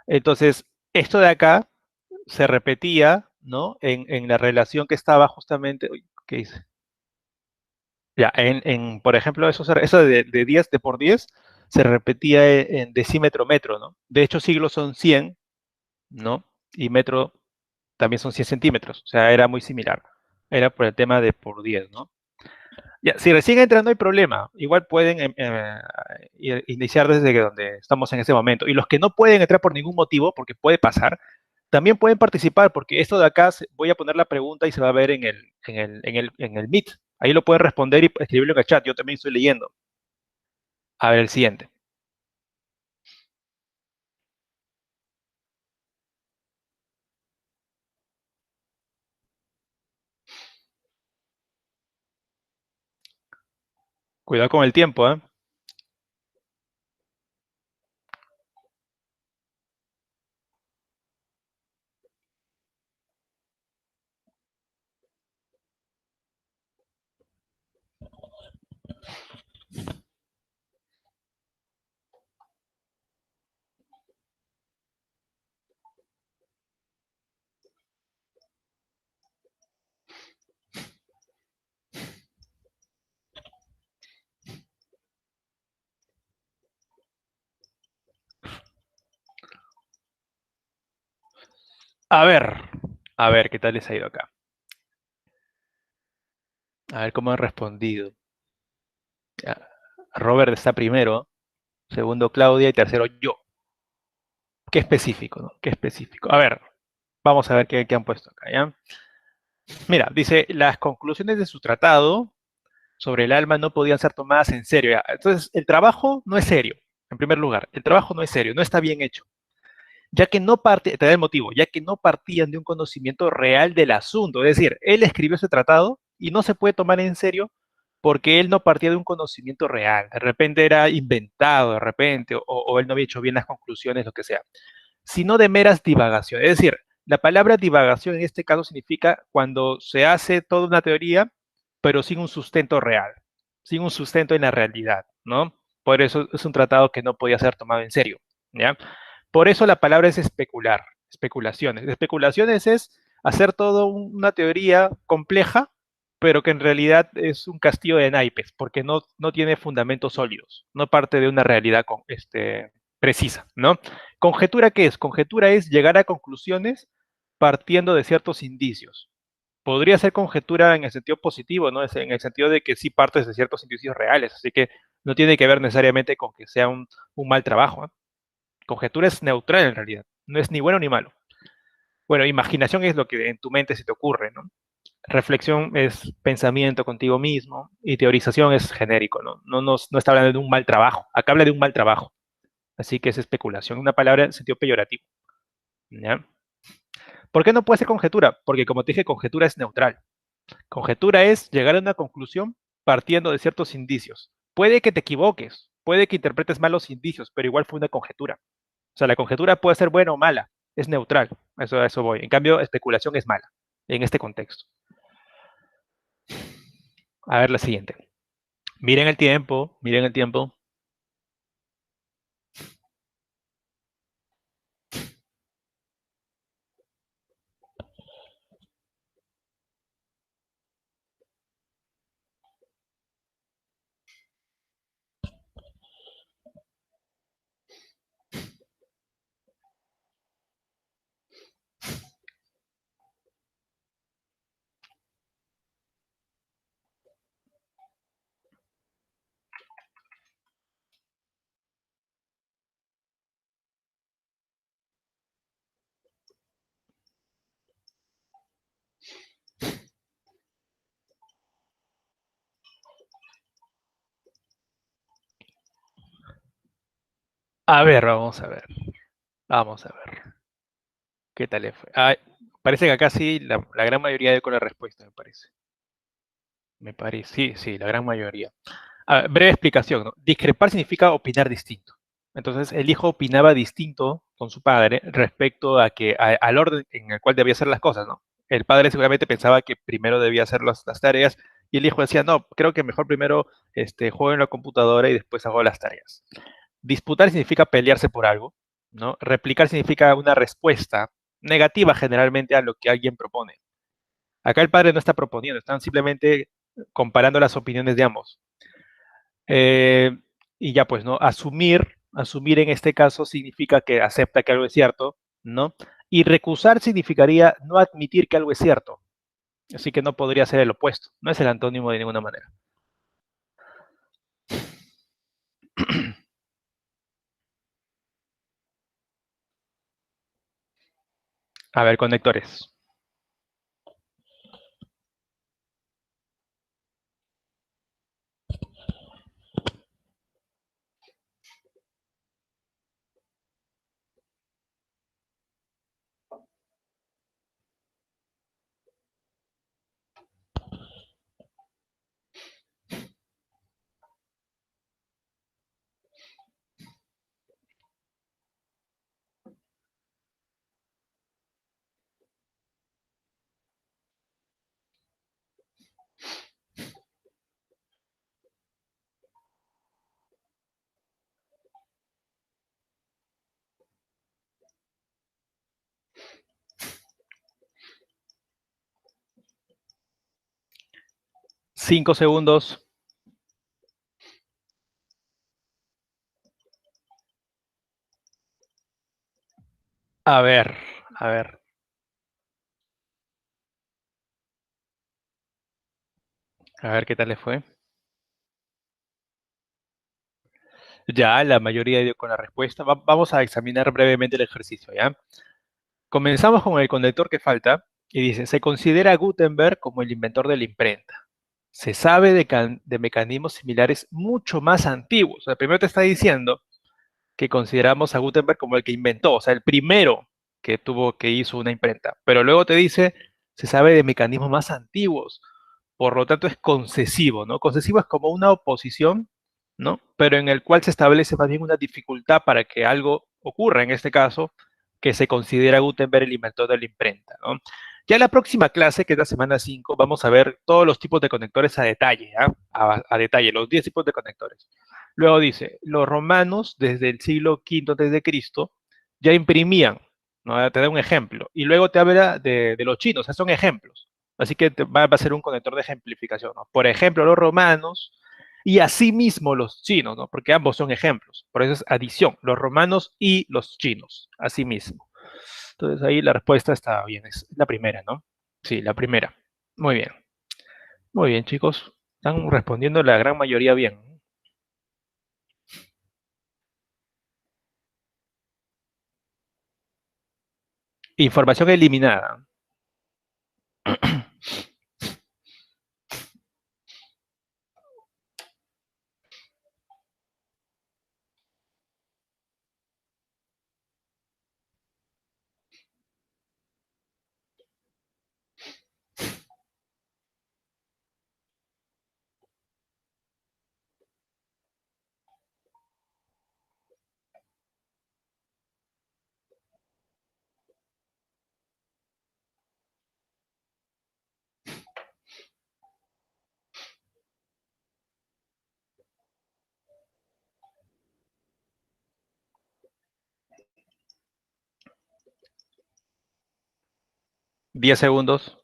Entonces, esto de acá se repetía, ¿no? En la relación que estaba justamente, uy, ¿qué dice? Ya, por ejemplo, eso de 10, de por 10, se repetía en decímetro metro, ¿no? De hecho, siglos son 100, ¿no? Y metro también son 100 centímetros, o sea, era muy similar. Era por el tema de por 10, ¿no? Ya, si recién entran no hay problema, igual pueden iniciar desde donde estamos en ese momento. Y los que no pueden entrar por ningún motivo, porque puede pasar, también pueden participar, porque esto de acá voy a poner la pregunta y se va a ver en el Meet. Ahí lo pueden responder y escribirlo en el chat, yo también estoy leyendo. A ver, el siguiente. Cuidado con el tiempo, ¿eh? A ver, a ver, ¿qué tal les ha ido acá? A ver cómo han respondido. Ya, Robert está primero, segundo Claudia y tercero yo. Qué específico, ¿no? Qué específico. A ver, vamos a ver qué han puesto acá, ¿ya? Mira, dice, las conclusiones de su tratado sobre el alma no podían ser tomadas en serio. ¿Ya? Entonces, el trabajo no es serio, en primer lugar. El trabajo no es serio, no está bien hecho. Ya que no parte, te da el motivo, ya que no partían de un conocimiento real del asunto. Es decir, él escribió ese tratado y no se puede tomar en serio porque él no partía de un conocimiento real. De repente era inventado, de repente, o él no había hecho bien las conclusiones, lo que sea, sino de meras divagaciones. Es decir, la palabra divagación en este caso significa cuando se hace toda una teoría, pero sin un sustento real, sin un sustento en la realidad, ¿no? Por eso es un tratado que no podía ser tomado en serio, ¿ya? Por eso la palabra es especular, especulaciones. Especulaciones es hacer toda una teoría compleja, pero que en realidad es un castillo de naipes, porque no tiene fundamentos sólidos, no parte de una realidad precisa, ¿no? ¿Conjetura qué es? Conjetura es llegar a conclusiones partiendo de ciertos indicios. Podría ser conjetura en el sentido positivo, ¿no? En el sentido de que sí partes de ciertos indicios reales, así que no tiene que ver necesariamente con que sea un mal trabajo, ¿eh? Conjetura es neutral en realidad, no es ni bueno ni malo. Bueno, imaginación es lo que en tu mente se te ocurre, ¿no? Reflexión es pensamiento contigo mismo y teorización es genérico, ¿no? No está hablando de un mal trabajo, acá habla de un mal trabajo, así que es especulación, una palabra en sentido peyorativo, ¿ya? ¿Por qué no puede ser conjetura? Porque como te dije, conjetura es neutral. Conjetura es llegar a una conclusión partiendo de ciertos indicios. Puede que te equivoques, puede que interpretes mal los indicios, pero igual fue una conjetura. O sea, la conjetura puede ser buena o mala, es neutral, a eso voy. En cambio, especulación es mala, en este contexto. A ver la siguiente. Miren el tiempo, miren el tiempo. A ver, vamos a ver. Vamos a ver. ¿Qué tal le fue? Ah, parece que acá sí, la gran mayoría dio con la respuesta, me parece. Me parece, sí, sí, la gran mayoría. A ver, breve explicación, ¿no? Discrepar significa opinar distinto. Entonces, el hijo opinaba distinto con su padre respecto a al orden en el cual debía hacer las cosas, ¿no? El padre seguramente pensaba que primero debía hacer las tareas y el hijo decía, no, creo que mejor primero juego en la computadora y después hago las tareas. Disputar significa pelearse por algo, ¿no? Replicar significa una respuesta negativa generalmente a lo que alguien propone. Acá el padre no está proponiendo, están simplemente comparando las opiniones de ambos. Eh, y ya pues, ¿no? Asumir en este caso significa que acepta que algo es cierto, ¿no? Y recusar significaría no admitir que algo es cierto. Así que no podría ser el opuesto, no es el antónimo de ninguna manera. A ver, conectores. 5 segundos. A ver, a ver. A ver qué tal le fue. Ya, la mayoría dio con la respuesta. Vamos a examinar brevemente el ejercicio, ¿ya? Comenzamos con el conector que falta y dice, se considera a Gutenberg como el inventor de la imprenta. Se sabe de mecanismos similares mucho más antiguos. O sea, primero te está diciendo que consideramos a Gutenberg como el que inventó, o sea, el primero que hizo una imprenta. Pero luego te dice, se sabe de mecanismos más antiguos. Por lo tanto, es concesivo, ¿no? Concesivo es como una oposición, ¿no? Pero en el cual se establece más bien una dificultad para que algo ocurra, en este caso, que se considera Gutenberg el inventor de la imprenta, ¿no? Ya en la próxima clase, que es la semana 5, vamos a ver todos los tipos de conectores a detalle, ¿ah? A detalle, los 10 tipos de conectores. Luego dice, los romanos desde el siglo V antes de Cristo ya imprimían, ¿no? Te da un ejemplo. Y luego te habla de los chinos, o sea, son ejemplos. Así que va a ser un conector de ejemplificación, ¿no? Por ejemplo, los romanos y asimismo los chinos, ¿no? Porque ambos son ejemplos. Por eso es adición, los romanos y los chinos, asimismo. Entonces ahí la respuesta está bien, es la primera, ¿no? Sí, la primera. Muy bien. Muy bien, chicos. Están respondiendo la gran mayoría bien. Información eliminada. 10 segundos.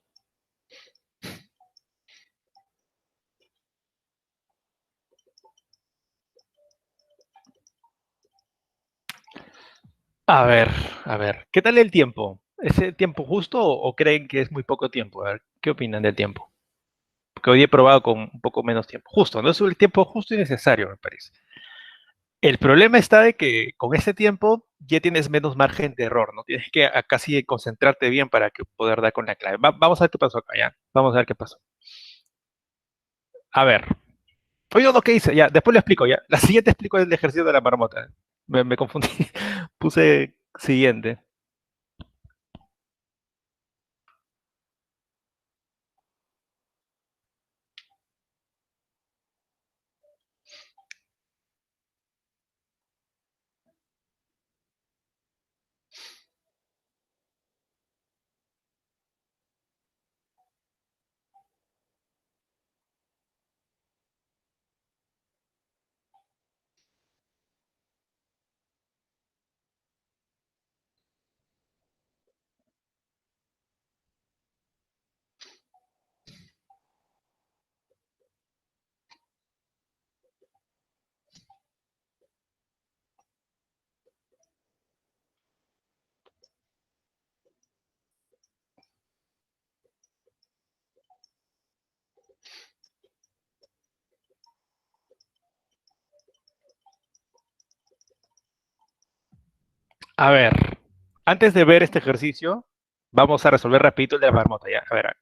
A ver, a ver. ¿Qué tal el tiempo? ¿Es el tiempo justo o creen que es muy poco tiempo? A ver, ¿qué opinan del tiempo? Porque hoy he probado con un poco menos tiempo. Justo, no es el tiempo justo y necesario, me parece. El problema está de que con ese tiempo ya tienes menos margen de error, ¿no? Tienes que casi concentrarte bien para que poder dar con la clave. Vamos a ver qué pasó acá, ¿ya? Vamos a ver qué pasó. A ver. Oye, no, ¿qué hice? Ya, después lo explico, ya. La siguiente explico el ejercicio de la marmota. Me confundí. Puse siguiente. A ver, antes de ver este ejercicio, vamos a resolver rapidito el de la marmota, ya. A ver,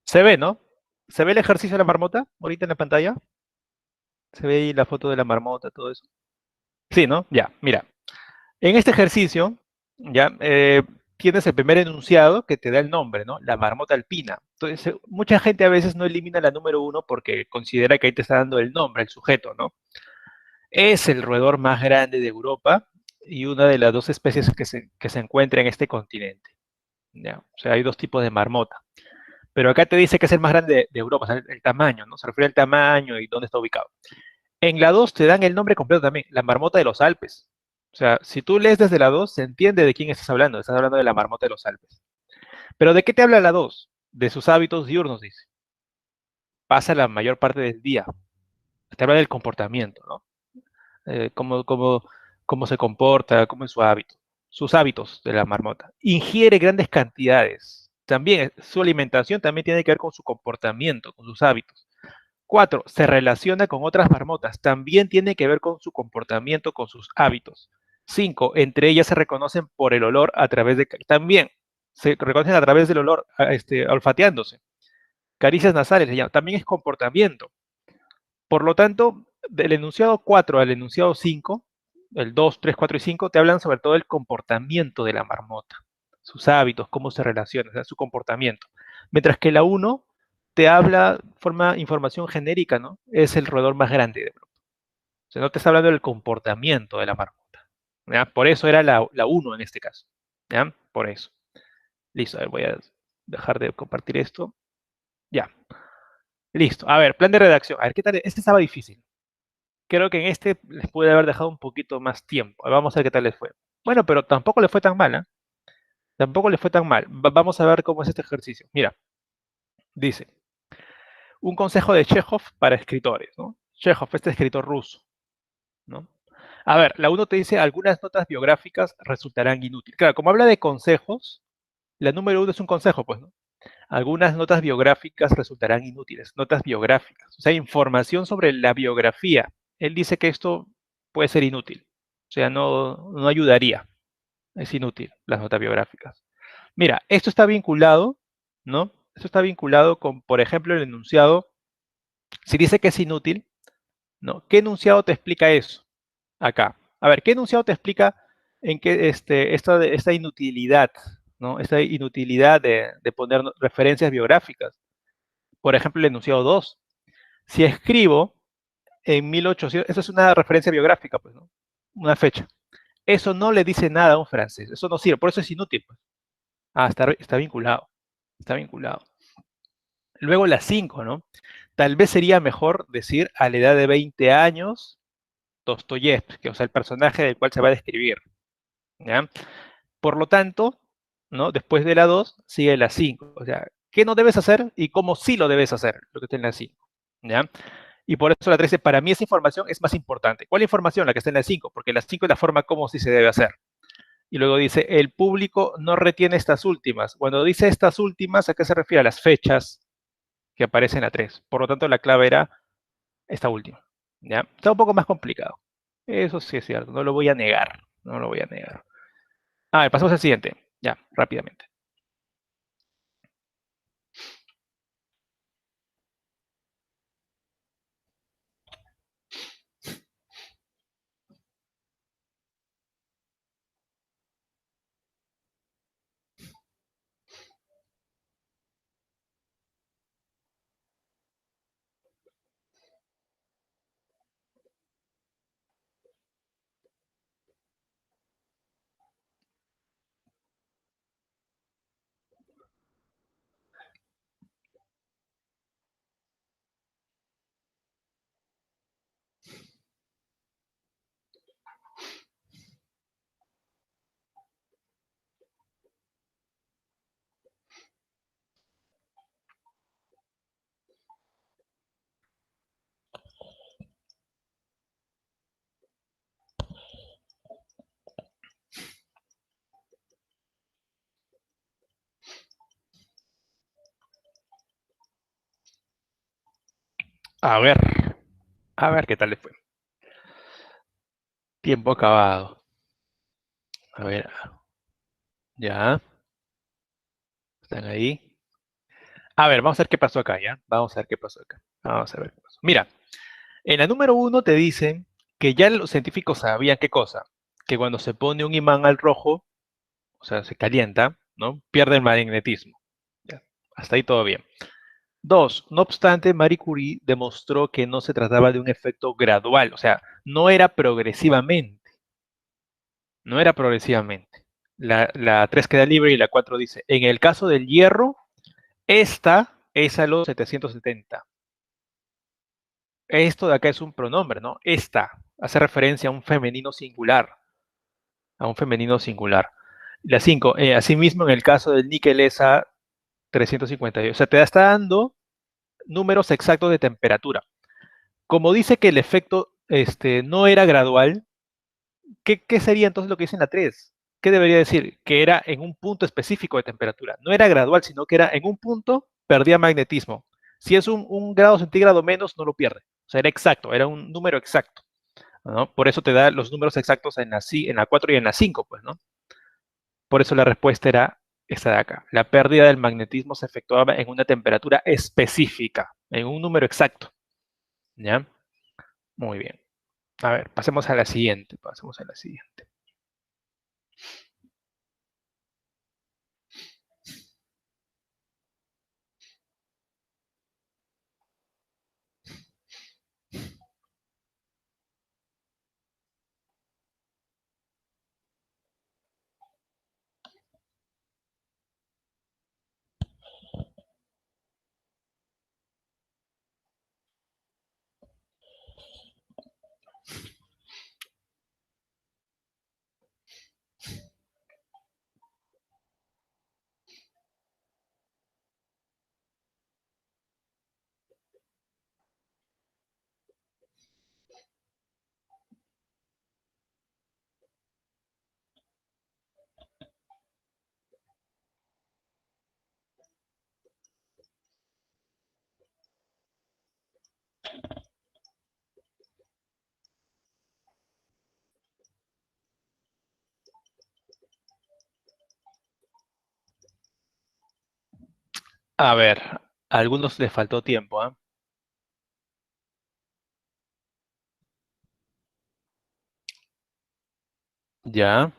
se ve, ¿no? ¿Se ve el ejercicio de la marmota ahorita en la pantalla? ¿Se ve ahí la foto de la marmota, todo eso? Sí, ¿no? Ya, mira. En este ejercicio, ya, tienes el primer enunciado que te da el nombre, ¿no? La marmota alpina. Entonces, mucha gente a veces no elimina la número uno porque considera que ahí te está dando el nombre, el sujeto, ¿no? Es el roedor más grande de Europa y una de las dos especies que se encuentra en este continente. ¿Ya? O sea, hay dos tipos de marmota. Pero acá te dice que es el más grande de Europa, o sea, el tamaño, ¿no? Se refiere al tamaño y dónde está ubicado. En la 2 te dan el nombre completo también, la marmota de los Alpes. O sea, si tú lees desde la 2 se entiende de quién estás hablando de la marmota de los Alpes. Pero ¿de qué te habla la 2? De sus hábitos diurnos, dice. Pasa la mayor parte del día. Te habla del comportamiento, ¿no? Cómo se comporta, cómo es su hábito. Sus hábitos de la marmota. Ingiere grandes cantidades. También su alimentación también tiene que ver con su comportamiento, con sus hábitos. 4. Se relaciona con otras marmotas. También tiene que ver con su comportamiento, con sus hábitos. 5. Entre ellas se reconocen por el olor a través de... También se reconocen a través del olor, olfateándose. Caricias nasales, se llama. También es comportamiento. Por lo tanto, del enunciado 4 al enunciado 5, el 2, 3, 4 y 5, te hablan sobre todo del comportamiento de la marmota, sus hábitos, cómo se relaciona, o sea, su comportamiento. Mientras que la uno te habla, forma información genérica, ¿no? Es el roedor más grande de Europa. O sea, no te está hablando del comportamiento de la marmota. ¿Ya? Por eso era la 1 en este caso. ¿Ya? Por eso. Listo, a ver, voy a dejar de compartir esto. Ya. Listo. A ver, plan de redacción. A ver, ¿qué tal? Este estaba difícil. Creo que en este les pude haber dejado un poquito más tiempo. Vamos a ver qué tal les fue. Bueno, pero tampoco le fue tan mal, ¿eh? Tampoco le fue tan mal. Vamos a ver cómo es este ejercicio. Mira, dice, un consejo de Chekhov para escritores, ¿no? Chekhov, este escritor ruso, ¿no? A ver, la uno te dice, algunas notas biográficas resultarán inútiles. Claro, como habla de consejos, la número uno es un consejo, pues, ¿no? Algunas notas biográficas resultarán inútiles. Notas biográficas, o sea, información sobre la biografía. Él dice que esto puede ser inútil, o sea, no ayudaría. Es inútil las notas biográficas. Mira, esto está vinculado, ¿no? Esto está vinculado con, por ejemplo, el enunciado. Si dice que es inútil, ¿no? ¿Qué enunciado te explica eso? Acá. A ver, ¿qué enunciado te explica en qué esta inutilidad, ¿no? Esta inutilidad de poner referencias biográficas. Por ejemplo, el enunciado 2. Si escribo en 1800, eso es una referencia biográfica, pues, ¿no? Una fecha. Eso no le dice nada a un francés, eso no sirve, por eso es inútil, pues. Ah, está vinculado, está vinculado. Luego la 5, ¿no? Tal vez sería mejor decir a la edad de 20 años, Dostoyevsky, o sea, el personaje del cual se va a describir, ¿ya? Por lo tanto, ¿no? Después de la 2 sigue la 5, o sea, ¿qué no debes hacer y cómo sí lo debes hacer? Lo que está en la 5, ¿ya? Y por eso la 3 dice, para mí esa información es más importante. ¿Cuál información? La que está en la 5, porque la 5 es la forma como sí se debe hacer. Y luego dice, el público no retiene estas últimas. Cuando dice estas últimas, ¿a qué se refiere? A las fechas que aparecen en la 3. Por lo tanto, la clave era esta última. ¿Ya? Está un poco más complicado. Eso sí es cierto, no lo voy a negar. No lo voy a negar. Pasamos al siguiente. Ya, rápidamente. A ver, qué tal le fue. Tiempo acabado. A ver, ya, están ahí. A ver, vamos a ver qué pasó acá, ¿ya? Vamos a ver qué pasó acá. Vamos a ver qué pasó. Mira, en la número uno te dicen que ya los científicos sabían qué cosa, que cuando se pone un imán al rojo, o sea, se calienta, ¿no? Pierde el magnetismo. Ya, hasta ahí todo bien. Dos, no obstante, Marie Curie demostró que no se trataba de un efecto gradual, o sea, no era progresivamente, no era progresivamente. La 3 queda libre y la 4 dice, en el caso del hierro, esta es a los 770. Esto de acá es un pronombre, ¿no? Esta hace referencia a un femenino singular, a un femenino singular. La 5, asimismo, en el caso del níquel es a 358. O sea, te está dando números exactos de temperatura. Como dice que el efecto no era gradual, ¿qué sería entonces lo que dice en la 3? ¿Qué debería decir? Que era en un punto específico de temperatura. No era gradual, sino que era en un punto, perdía magnetismo. Si es un grado centígrado menos, no lo pierde. O sea, era exacto, era un número exacto, ¿no? Por eso te da los números exactos en la 4 y en la 5, pues, ¿no? Por eso la respuesta era esta de acá. La pérdida del magnetismo se efectuaba en una temperatura específica, en un número exacto. ¿Ya? Muy bien. A ver, pasemos a la siguiente. Pasemos a la siguiente. A ver, a algunos les faltó tiempo, ¿ah? Ya,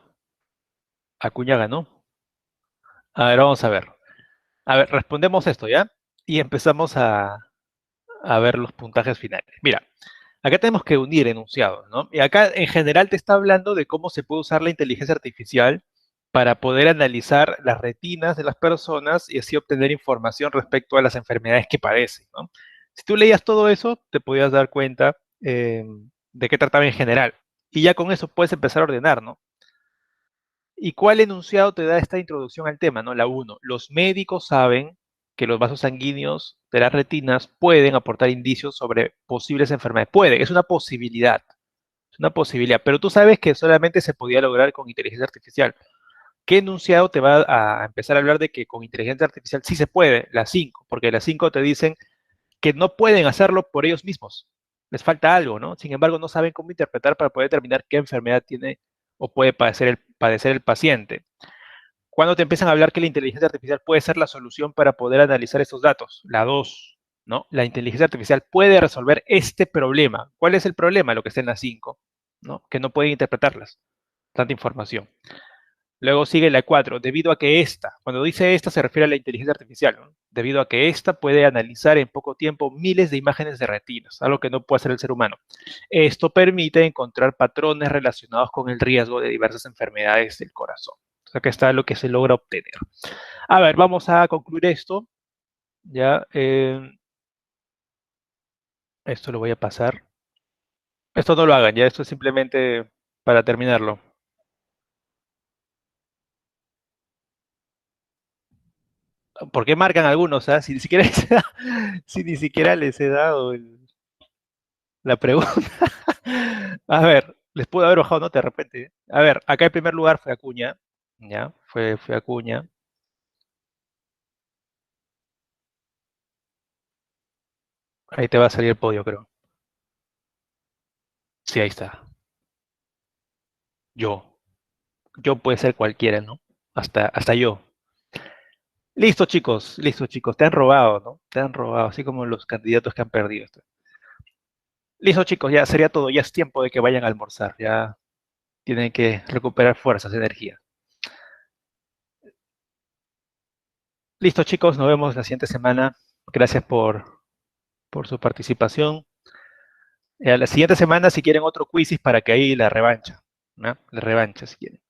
Acuña ganó. A ver, vamos a ver. A ver, respondemos esto, ¿ya? Y empezamos a ver los puntajes finales. Mira, acá tenemos que unir enunciados, ¿no? Y acá en general te está hablando de cómo se puede usar la inteligencia artificial para poder analizar las retinas de las personas y así obtener información respecto a las enfermedades que padecen, ¿no? Si tú leías todo eso, te podías dar cuenta de qué trataba en general. Y ya con eso puedes empezar a ordenar, ¿no? ¿Y cuál enunciado te da esta introducción al tema, ¿no? La uno. Los médicos saben que los vasos sanguíneos de las retinas pueden aportar indicios sobre posibles enfermedades. Puede, es una posibilidad. Es una posibilidad. Pero tú sabes que solamente se podía lograr con inteligencia artificial. ¿Qué enunciado te va a empezar a hablar de que con inteligencia artificial sí se puede? Las 5, porque las 5 te dicen que no pueden hacerlo por ellos mismos. Les falta algo, ¿no? Sin embargo, no saben cómo interpretar para poder determinar qué enfermedad tiene o puede padecer el paciente. Cuando te empiezan a hablar que la inteligencia artificial puede ser la solución para poder analizar estos datos, la 2, ¿no? La inteligencia artificial puede resolver este problema. ¿Cuál es el problema? Lo que está en la 5, ¿no? Que no pueden interpretarlas, tanta información. Luego sigue la 4, debido a que esta, cuando dice esta se refiere a la inteligencia artificial, ¿no? Debido a que esta puede analizar en poco tiempo miles de imágenes de retinas, algo que no puede hacer el ser humano. Esto permite encontrar patrones relacionados con el riesgo de diversas enfermedades del corazón. O sea, que está lo que se logra obtener. A ver, vamos a concluir esto. Ya, esto lo voy a pasar. Esto no lo hagan, ya, esto es simplemente para terminarlo. ¿Por qué marcan algunos? Ah? Si ni siquiera si ni siquiera les he dado la pregunta. A ver, les pudo haber bajado nota de repente. A ver, acá en primer lugar fue Acuña. Ya, fue Acuña. Ahí te va a salir el podio, creo. Sí, ahí está. Yo. Yo puede ser cualquiera, ¿no? Hasta yo. Listo, chicos. Listo, chicos. Te han robado, ¿no? Te han robado, así como los candidatos que han perdido. Listo, chicos. Ya sería todo. Ya es tiempo de que vayan a almorzar. Ya tienen que recuperar fuerzas, energía. Listo, chicos. Nos vemos la siguiente semana. Gracias por su participación. La siguiente semana, si quieren otro quizzes para que ahí la revancha, ¿no? La revancha, si quieren.